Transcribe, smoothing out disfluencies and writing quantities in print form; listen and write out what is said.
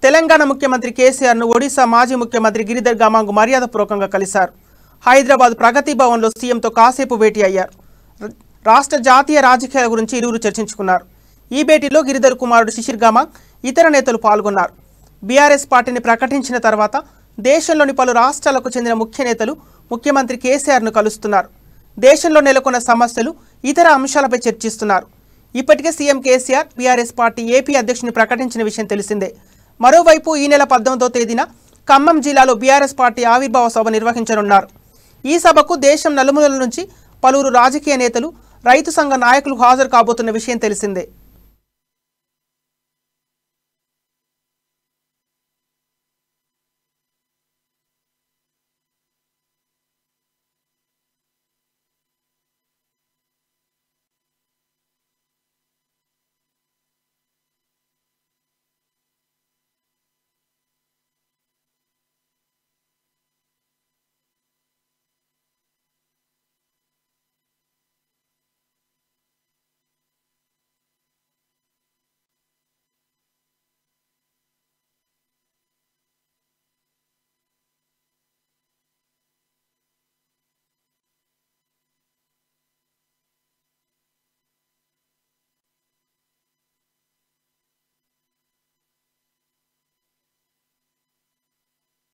తెలంగాణ ముఖ్యమంత్రి కేసీఆర్ను ఒడిశా మాజీ ముఖ్యమంత్రి గిరిధర్ గమాంగ్ మర్యాదపూర్వకంగా కలిశారు. హైదరాబాద్ ప్రగతి భవన్లో సీఎంతో కాసేపు భేటీ అయ్యారు. రాష్ట్ర జాతీయ రాజకీయాల గురించి ఇరువురు చర్చించుకున్నారు. ఈ భేటీలో గిరిధర్ కుమారుడు శిశిర్ గమాంగ్ ఇతర నేతలు పాల్గొన్నారు. బీఆర్ఎస్ పార్టీని ప్రకటించిన తర్వాత దేశంలోని పలు రాష్ట్రాలకు చెందిన ముఖ్య నేతలు ముఖ్యమంత్రి కేసీఆర్ను కలుస్తున్నారు. దేశంలో నెలకొన్న సమస్యలు, ఇతర అంశాలపై చర్చిస్తున్నారు. ఇప్పటికే CM KCR BRS party AP అధ్యక్షుని ప్రకటించిన విషయం తెలిసిందే. మరోవైపు ఈ నెల 18వ తేదీన ఖమ్మం జిల్లాలో బీఆర్ఎస్ పార్టీ ఆవిర్భావ సభ నిర్వహించనున్నారు. ఈ సభకు దేశం నలుమూలల నుంచి పలువురు రాజకీయ నేతలు, రైతు సంఘ నాయకులు హాజరు కాబోతున్న విషయం తెలిసిందే.